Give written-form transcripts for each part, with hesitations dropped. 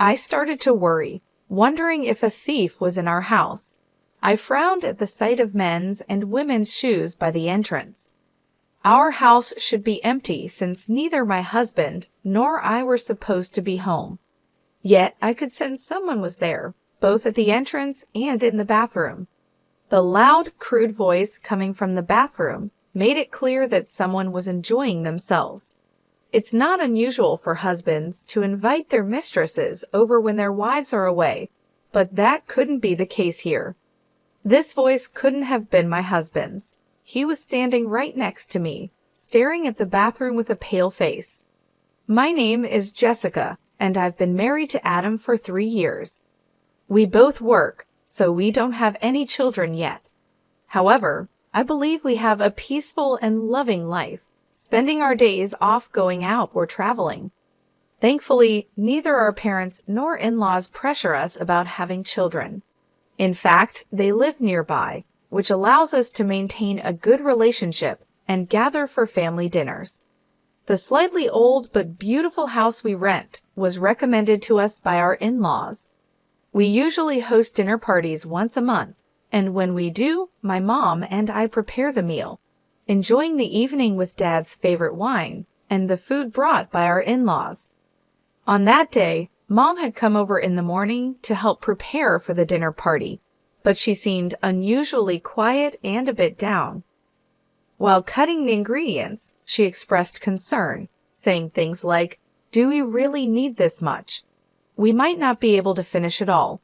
I started to worry, wondering if a thief was in our house. I frowned at the sight of men's and women's shoes by the entrance. Our house should be empty since neither my husband nor I were supposed to be home. Yet I could sense someone was there, both at the entrance and in the bathroom. The loud, crude voice coming from the bathroom made it clear that someone was enjoying themselves. It's not unusual for husbands to invite their mistresses over when their wives are away, but that couldn't be the case here. This voice couldn't have been my husband's. He was standing right next to me, staring at the bathroom with a pale face. My name is Jessica, and I've been married to Adam for 3 years. We both work, so we don't have any children yet. However, I believe we have a peaceful and loving life, spending our days off going out or traveling. Thankfully, neither our parents nor in-laws pressure us about having children. In fact, they live nearby, which allows us to maintain a good relationship and gather for family dinners. The slightly old but beautiful house we rent was recommended to us by our in-laws. We usually host dinner parties once a month, and when we do, my mom and I prepare the meal, enjoying the evening with Dad's favorite wine and the food brought by our in-laws. On that day, Mom had come over in the morning to help prepare for the dinner party, but she seemed unusually quiet and a bit down. While cutting the ingredients, she expressed concern, saying things like, "Do we really need this much? We might not be able to finish it all."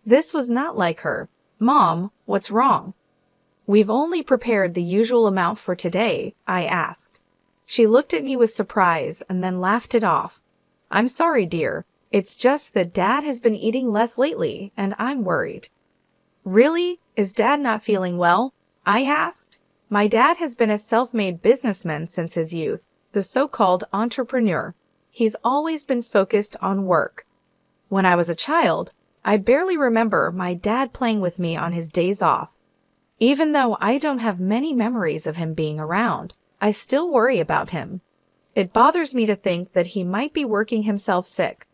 This was not like her. "Mom, what's wrong?" "We've only prepared the usual amount for today," I asked. She looked at me with surprise and then laughed it off. "I'm sorry, dear. It's just that Dad has been eating less lately, and I'm worried." "Really? Is Dad not feeling well?" I asked. My dad has been a self-made businessman since his youth, the so-called entrepreneur. He's always been focused on work. When I was a child, I barely remember my dad playing with me on his days off. Even though I don't have many memories of him being around, I still worry about him. It bothers me to think that he might be working himself sick.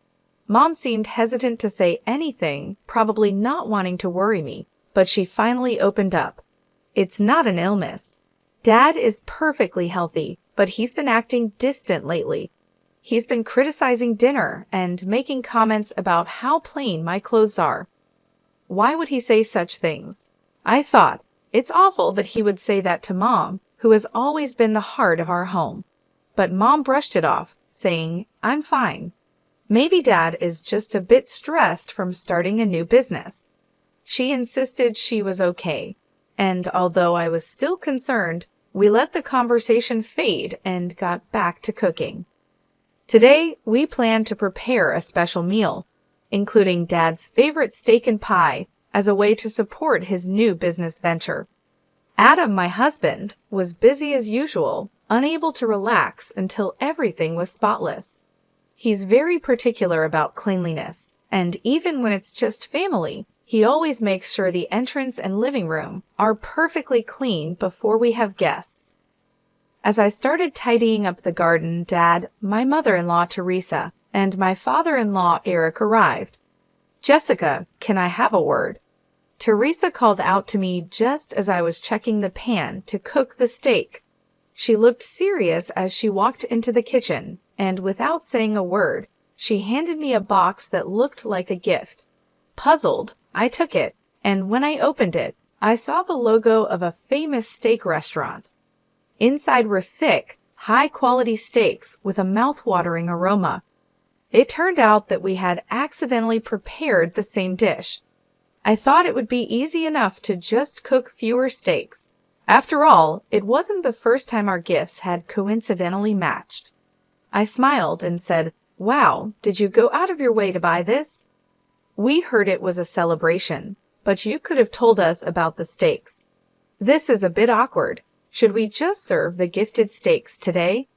Mom seemed hesitant to say anything, probably not wanting to worry me, but she finally opened up. "It's not an illness. Dad is perfectly healthy, but he's been acting distant lately. He's been criticizing dinner and making comments about how plain my clothes are." Why would he say such things? I thought, it's awful that he would say that to Mom, who has always been the heart of our home. But Mom brushed it off, saying, "I'm fine. Maybe Dad is just a bit stressed from starting a new business." She insisted she was okay, and although I was still concerned, we let the conversation fade and got back to cooking. Today, we plan to prepare a special meal, including Dad's favorite steak and pie, as a way to support his new business venture. Adam, my husband, was busy as usual, unable to relax until everything was spotless. He's very particular about cleanliness, and even when it's just family, he always makes sure the entrance and living room are perfectly clean before we have guests. As I started tidying up the garden, Dad, my mother-in-law Teresa, and my father-in-law Eric arrived. "Jessica, can I have a word?" Teresa called out to me just as I was checking the pan to cook the steak. She looked serious as she walked into the kitchen, and without saying a word, she handed me a box that looked like a gift. Puzzled, I took it, and when I opened it, I saw the logo of a famous steak restaurant. Inside were thick, high-quality steaks with a mouth-watering aroma. It turned out that we had accidentally prepared the same dish. I thought it would be easy enough to just cook fewer steaks. After all, it wasn't the first time our gifts had coincidentally matched. I smiled and said, "Wow, did you go out of your way to buy this?" "We heard it was a celebration, but you could have told us about the steaks." "This is a bit awkward. Should we just serve the gifted steaks today?"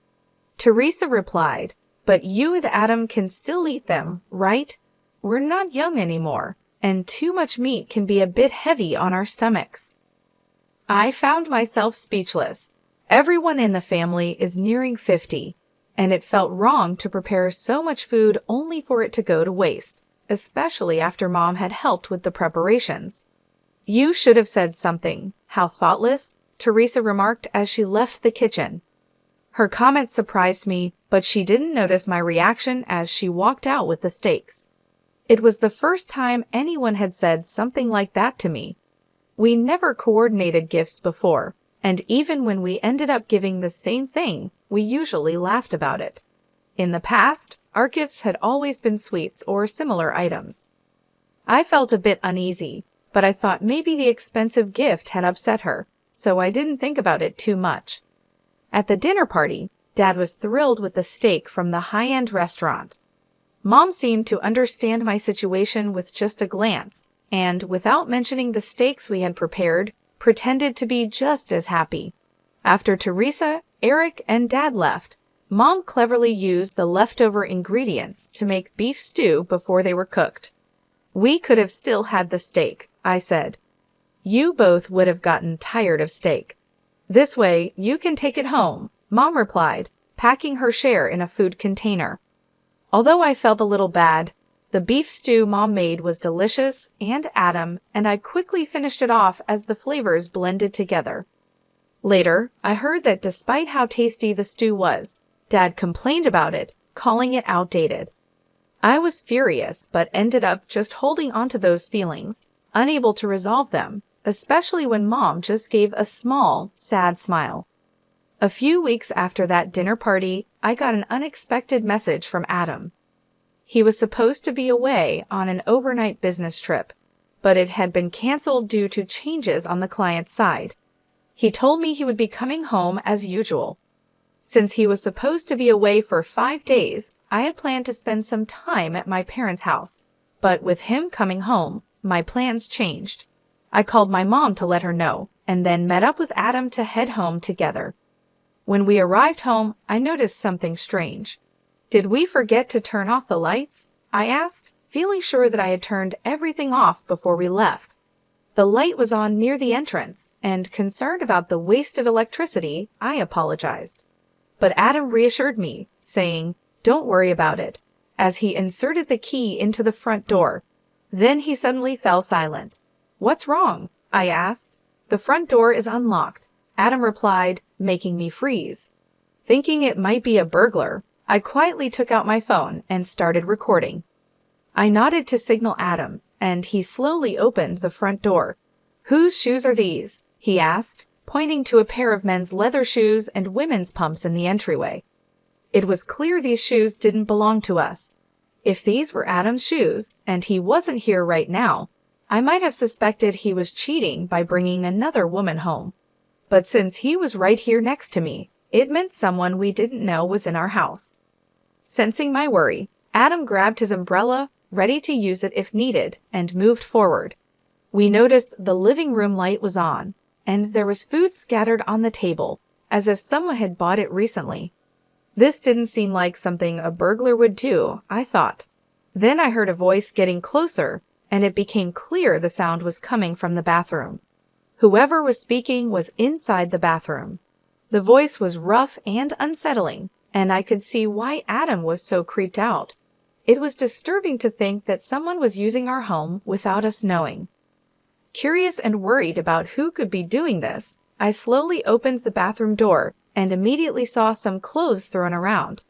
Teresa replied, "But you and Adam can still eat them, right? We're not young anymore, and too much meat can be a bit heavy on our stomachs." I found myself speechless. Everyone in the family is nearing 50, and it felt wrong to prepare so much food only for it to go to waste. especially after Mom had helped with the preparations. "You should have said something. How thoughtless," Teresa remarked as she left the kitchen. Her comment surprised me, but she didn't notice my reaction as she walked out with the steaks. It was the first time anyone had said something like that to me. We never coordinated gifts before, and even when we ended up giving the same thing, we usually laughed about it. In the past, our gifts had always been sweets or similar items. I felt a bit uneasy, but I thought maybe the expensive gift had upset her, so I didn't think about it too much. At the dinner party, Dad was thrilled with the steak from the high-end restaurant. Mom seemed to understand my situation with just a glance, and without mentioning the steaks we had prepared, pretended to be just as happy. After Teresa, Eric, and Dad left, Mom cleverly used the leftover ingredients to make beef stew before they were cooked. "We could have still had the steak," I said. "You both would have gotten tired of steak." "This way, you can take it home," Mom replied, packing her share in a food container. Although I felt a little bad, the beef stew Mom made was delicious and I quickly finished it off as the flavors blended together. Later, I heard that despite how tasty the stew was, Dad complained about it, calling it outdated. I was furious, but ended up just holding onto those feelings, unable to resolve them, especially when Mom just gave a small, sad smile. A few weeks after that dinner party, I got an unexpected message from Adam. He was supposed to be away on an overnight business trip, but it had been canceled due to changes on the client's side. He told me he would be coming home as usual. Since he was supposed to be away for 5 days, I had planned to spend some time at my parents' house, but with him coming home, my plans changed. I called my mom to let her know, and then met up with Adam to head home together. When we arrived home, I noticed something strange. "Did we forget to turn off the lights?" I asked, feeling sure that I had turned everything off before we left. The light was on near the entrance, and concerned about the wasted electricity, I apologized. But Adam reassured me, saying, "Don't worry about it," as he inserted the key into the front door. Then he suddenly fell silent. "What's wrong?" I asked. "The front door is unlocked," Adam replied, making me freeze. Thinking it might be a burglar, I quietly took out my phone and started recording. I nodded to signal Adam, and he slowly opened the front door. "Whose shoes are these?" he asked, pointing to a pair of men's leather shoes and women's pumps in the entryway. It was clear these shoes didn't belong to us. If these were Adam's shoes, and he wasn't here right now, I might have suspected he was cheating by bringing another woman home. But since he was right here next to me, it meant someone we didn't know was in our house. Sensing my worry, Adam grabbed his umbrella, ready to use it if needed, and moved forward. We noticed the living room light was on, and there was food scattered on the table, as if someone had bought it recently. This didn't seem like something a burglar would do, I thought. Then I heard a voice getting closer, and it became clear the sound was coming from the bathroom. Whoever was speaking was inside the bathroom. The voice was rough and unsettling, and I could see why Adam was so creeped out. It was disturbing to think that someone was using our home without us knowing. Curious and worried about who could be doing this, I slowly opened the bathroom door and immediately saw some clothes thrown around.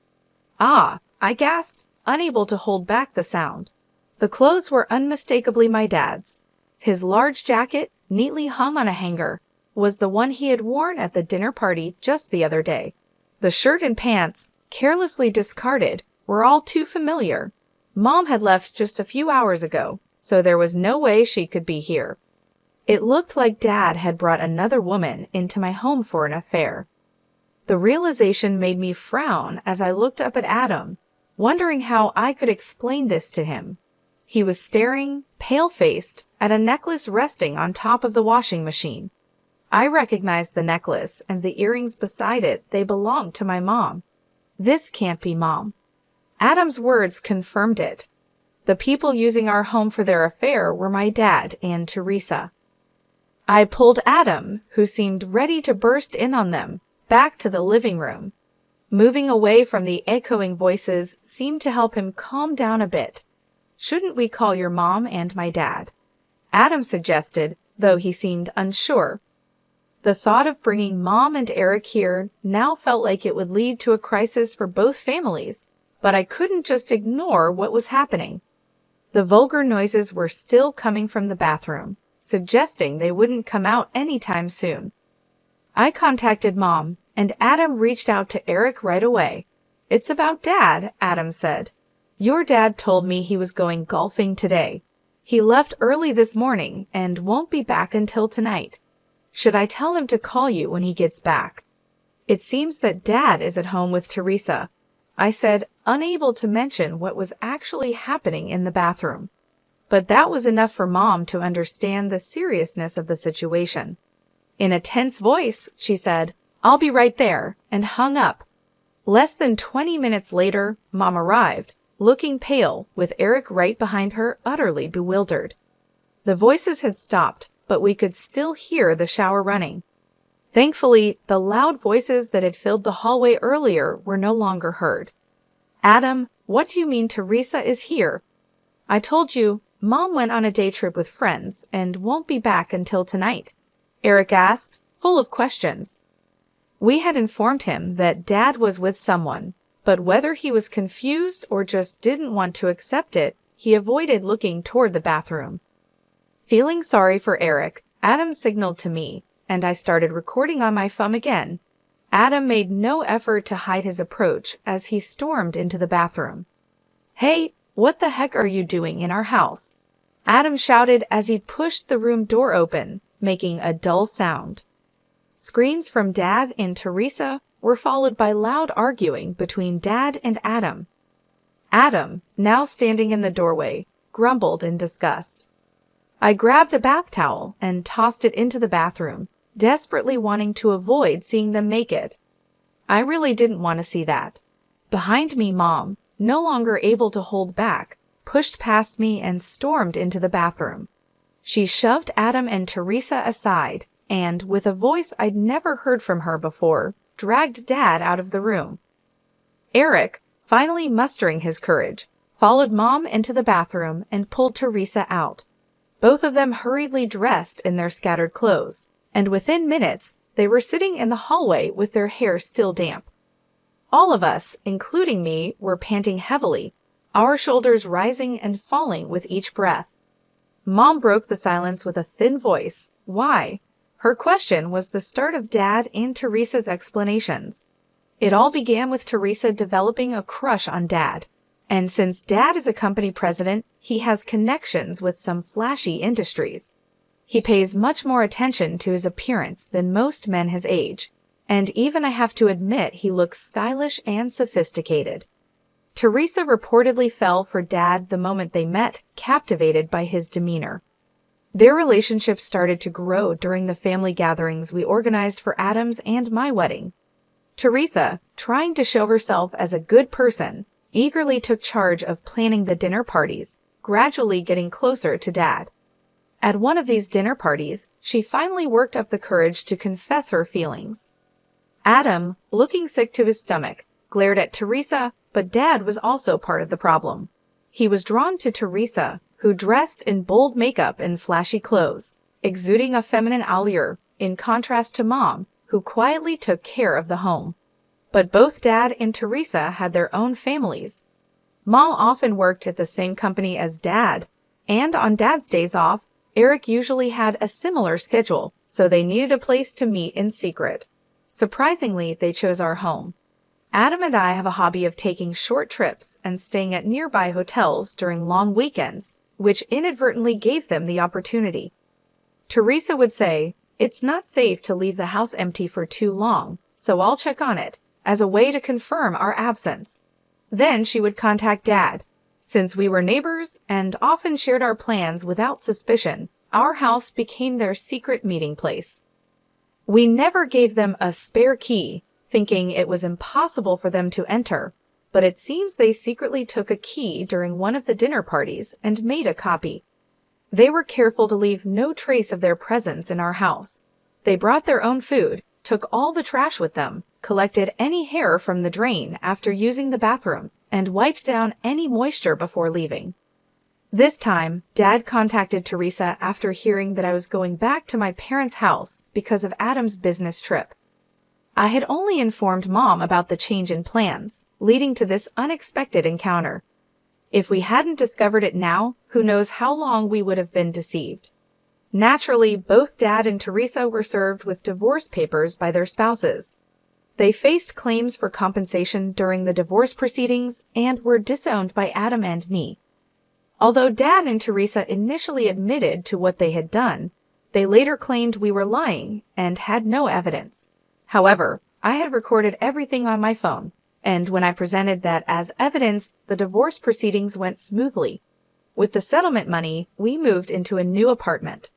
"Ah!" I gasped, unable to hold back the sound. The clothes were unmistakably my dad's. His large jacket, neatly hung on a hanger, was the one he had worn at the dinner party just the other day. The shirt and pants, carelessly discarded, were all too familiar. Mom had left just a few hours ago, so there was no way she could be here. It looked like Dad had brought another woman into my home for an affair. The realization made me frown as I looked up at Adam, wondering how I could explain this to him. He was staring, pale-faced, at a necklace resting on top of the washing machine. I recognized the necklace and the earrings beside it. They belonged to my mom. "This can't be Mom." Adam's words confirmed it. The people using our home for their affair were my dad and Teresa. I pulled Adam, who seemed ready to burst in on them, back to the living room. Moving away from the echoing voices seemed to help him calm down a bit. Shouldn't we call your mom and my dad? Adam suggested, though he seemed unsure. The thought of bringing Mom and Eric here now felt like it would lead to a crisis for both families, but I couldn't just ignore what was happening. The vulgar noises were still coming from the bathroom, suggesting they wouldn't come out anytime soon. I contacted Mom, and Adam reached out to Eric right away. "It's about Dad," Adam said. "Your dad told me he was going golfing today. He left early this morning and won't be back until tonight. Should I tell him to call you when he gets back?" "It seems that Dad is at home with Teresa," I said, unable to mention what was actually happening in the bathroom. But that was enough for Mom to understand the seriousness of the situation. In a tense voice, she said, "I'll be right there," and hung up. Less than 20 minutes later, Mom arrived, looking pale, with Eric right behind her, utterly bewildered. The voices had stopped, but we could still hear the shower running. Thankfully, the loud voices that had filled the hallway earlier were no longer heard. "Adam, what do you mean Teresa is here?" "I told you, Mom went on a day trip with friends and won't be back until tonight," Eric asked, full of questions. We had informed him that Dad was with someone, but whether he was confused or just didn't want to accept it, he avoided looking toward the bathroom. Feeling sorry for Eric, Adam signaled to me, and I started recording on my phone again. Adam made no effort to hide his approach as he stormed into the bathroom. "Hey, what the heck are you doing in our house?" Adam shouted as he pushed the room door open, making a dull sound. Screams from Dad and Teresa were followed by loud arguing between Dad and Adam. Adam, now standing in the doorway, grumbled in disgust. I grabbed a bath towel and tossed it into the bathroom, desperately wanting to avoid seeing them naked. I really didn't want to see that. Behind me, Mom, no longer able to hold back, pushed past me and stormed into the bathroom. She shoved Adam and Teresa aside and, with a voice I'd never heard from her before, dragged Dad out of the room. Eric, finally mustering his courage, followed Mom into the bathroom and pulled Teresa out. Both of them hurriedly dressed in their scattered clothes, and within minutes, they were sitting in the hallway with their hair still damp. All of us, including me, were panting heavily, our shoulders rising and falling with each breath. Mom broke the silence with a thin voice. "Why?" Her question was the start of Dad and Teresa's explanations. It all began with Teresa developing a crush on Dad. And since Dad is a company president, he has connections with some flashy industries. He pays much more attention to his appearance than most men his age, and even I have to admit he looks stylish and sophisticated. Teresa reportedly fell for Dad the moment they met, captivated by his demeanor. Their relationship started to grow during the family gatherings we organized for Adam's and my wedding. Teresa, trying to show herself as a good person, eagerly took charge of planning the dinner parties, gradually getting closer to Dad. At one of these dinner parties, she finally worked up the courage to confess her feelings. Adam, looking sick to his stomach, glared at Teresa, but Dad was also part of the problem. He was drawn to Teresa, who dressed in bold makeup and flashy clothes, exuding a feminine allure, in contrast to Mom, who quietly took care of the home. But both Dad and Teresa had their own families. Mom often worked at the same company as Dad, and on Dad's days off, Eric usually had a similar schedule, so they needed a place to meet in secret. Surprisingly, they chose our home. Adam and I have a hobby of taking short trips and staying at nearby hotels during long weekends, which inadvertently gave them the opportunity. Teresa would say, "It's not safe to leave the house empty for too long, so I'll check on it," as a way to confirm our absence. Then she would contact Dad. Since we were neighbors and often shared our plans without suspicion, our house became their secret meeting place. We never gave them a spare key, thinking it was impossible for them to enter, but it seems they secretly took a key during one of the dinner parties and made a copy. They were careful to leave no trace of their presence in our house. They brought their own food, took all the trash with them, collected any hair from the drain after using the bathroom, and wiped down any moisture before leaving. This time, Dad contacted Teresa after hearing that I was going back to my parents' house because of Adam's business trip. I had only informed Mom about the change in plans, leading to this unexpected encounter. If we hadn't discovered it now, who knows how long we would have been deceived. Naturally, both Dad and Teresa were served with divorce papers by their spouses. They faced claims for compensation during the divorce proceedings and were disowned by Adam and me. Although Dad and Teresa initially admitted to what they had done, they later claimed we were lying and had no evidence. However, I had recorded everything on my phone, and when I presented that as evidence, the divorce proceedings went smoothly. With the settlement money, we moved into a new apartment.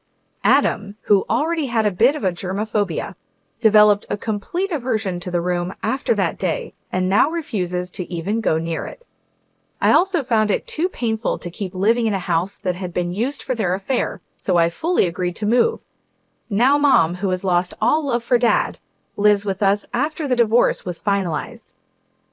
Adam, who already had a bit of a germophobia, developed a complete aversion to the room after that day and now refuses to even go near it. I also found it too painful to keep living in a house that had been used for their affair, so I fully agreed to move. Now Mom, who has lost all love for Dad, lives with us after the divorce was finalized.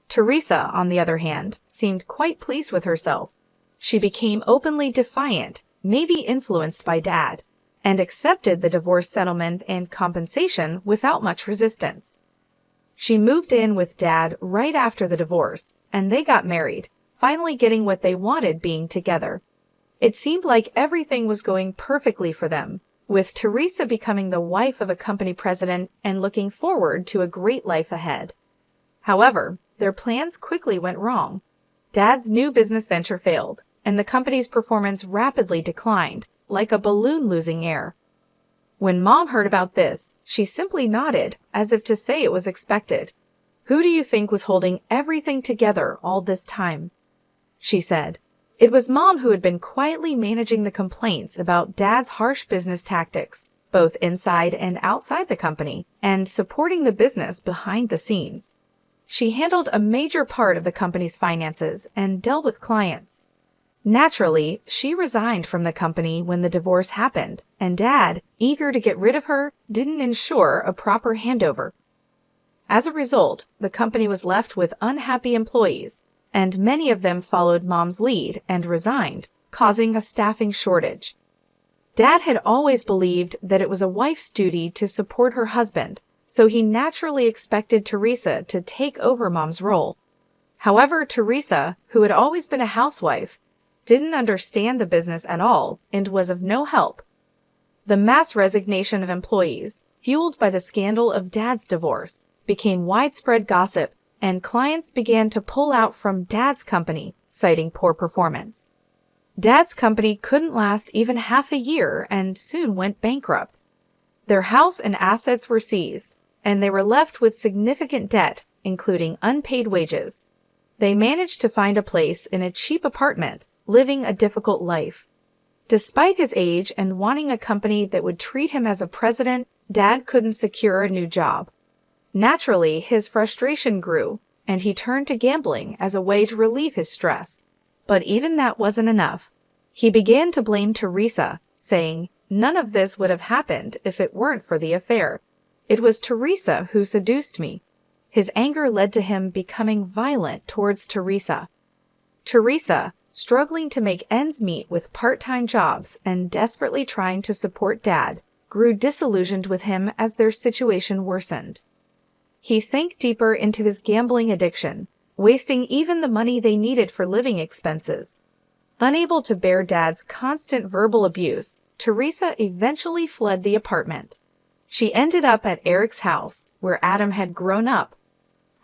Teresa, on the other hand, seemed quite pleased with herself. She became openly defiant, maybe influenced by Dad, and accepted the divorce settlement and compensation without much resistance. She moved in with Dad right after the divorce, and they got married, finally getting what they wanted being together. It seemed like everything was going perfectly for them, with Teresa becoming the wife of a company president and looking forward to a great life ahead. However, their plans quickly went wrong. Dad's new business venture failed, and the company's performance rapidly declined, like a balloon losing air. When Mom heard about this, she simply nodded, as if to say it was expected. "Who do you think was holding everything together all this time?" she said. It was Mom who had been quietly managing the complaints about Dad's harsh business tactics, both inside and outside the company, and supporting the business behind the scenes. She handled a major part of the company's finances and dealt with clients. Naturally, she resigned from the company when the divorce happened, and Dad, eager to get rid of her, didn't ensure a proper handover. As a result, the company was left with unhappy employees, and many of them followed Mom's lead and resigned, causing a staffing shortage. Dad had always believed that it was a wife's duty to support her husband, so he naturally expected Teresa to take over Mom's role. However, Teresa, who had always been a housewife, didn't understand the business at all and was of no help. The mass resignation of employees, fueled by the scandal of Dad's divorce, became widespread gossip, and clients began to pull out from Dad's company, citing poor performance. Dad's company couldn't last even half a year and soon went bankrupt. Their house and assets were seized, and they were left with significant debt, including unpaid wages. They managed to find a place in a cheap apartment, living a difficult life. Despite his age and wanting a company that would treat him as a president, Dad couldn't secure a new job. Naturally, his frustration grew, and he turned to gambling as a way to relieve his stress. But even that wasn't enough. He began to blame Teresa, saying, "None of this would have happened if it weren't for the affair. It was Teresa who seduced me." His anger led to him becoming violent towards Teresa. Teresa, struggling to make ends meet with part-time jobs and desperately trying to support Dad, grew disillusioned with him as their situation worsened. He sank deeper into his gambling addiction, wasting even the money they needed for living expenses. Unable to bear Dad's constant verbal abuse, Teresa eventually fled the apartment. She ended up at Eric's house, where Adam had grown up.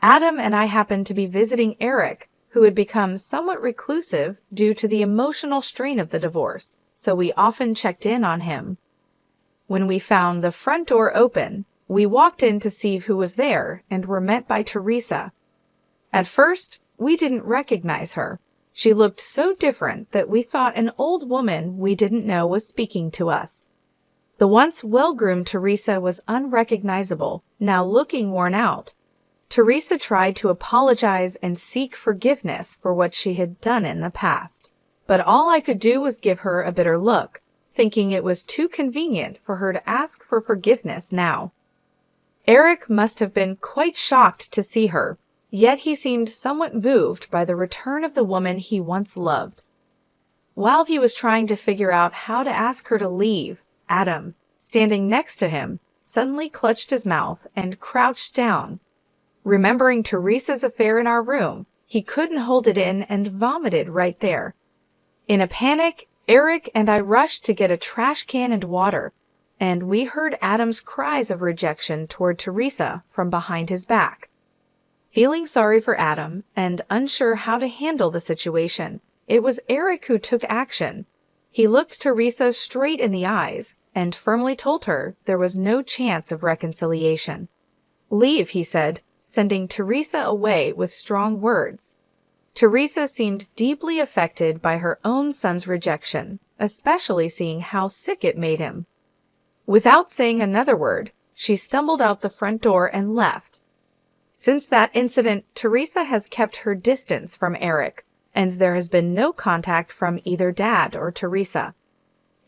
Adam and I happened to be visiting Eric, who had become somewhat reclusive due to the emotional strain of the divorce, so we often checked in on him. When we found the front door open, we walked in to see who was there and were met by Teresa. At first, we didn't recognize her. She looked so different that we thought an old woman we didn't know was speaking to us. The once well-groomed Teresa was unrecognizable, now looking worn out. Teresa tried to apologize and seek forgiveness for what she had done in the past. But all I could do was give her a bitter look, thinking it was too convenient for her to ask for forgiveness now. Eric must have been quite shocked to see her, yet he seemed somewhat moved by the return of the woman he once loved. While he was trying to figure out how to ask her to leave, Adam, standing next to him, suddenly clutched his mouth and crouched down. Remembering Teresa's affair in our room, he couldn't hold it in and vomited right there. In a panic, Eric and I rushed to get a trash can and water, and we heard Adam's cries of rejection toward Teresa from behind his back. Feeling sorry for Adam and unsure how to handle the situation, it was Eric who took action. He looked Teresa straight in the eyes and firmly told her there was no chance of reconciliation. "Leave," he said, sending Teresa away with strong words. Teresa seemed deeply affected by her own son's rejection, especially seeing how sick it made him. Without saying another word, she stumbled out the front door and left. Since that incident, Teresa has kept her distance from Eric, and there has been no contact from either Dad or Teresa.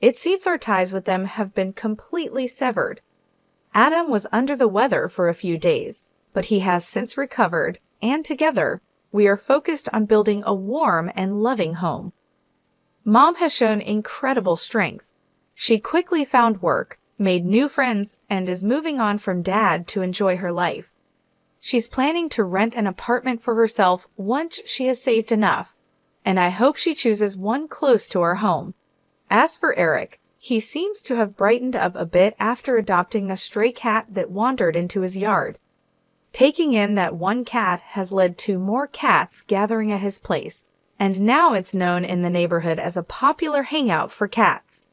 It seems our ties with them have been completely severed. Adam was under the weather for a few days, but he has since recovered, and together, we are focused on building a warm and loving home. Mom has shown incredible strength. She quickly found work, made new friends, and is moving on from Dad to enjoy her life. She's planning to rent an apartment for herself once she has saved enough, and I hope she chooses one close to our home. As for Eric, he seems to have brightened up a bit after adopting a stray cat that wandered into his yard. Taking in that one cat has led to more cats gathering at his place, and now it's known in the neighborhood as a popular hangout for cats.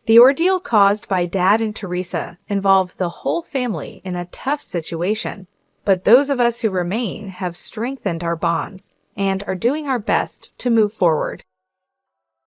The ordeal caused by Dad and Teresa involved the whole family in a tough situation, but those of us who remain have strengthened our bonds and are doing our best to move forward.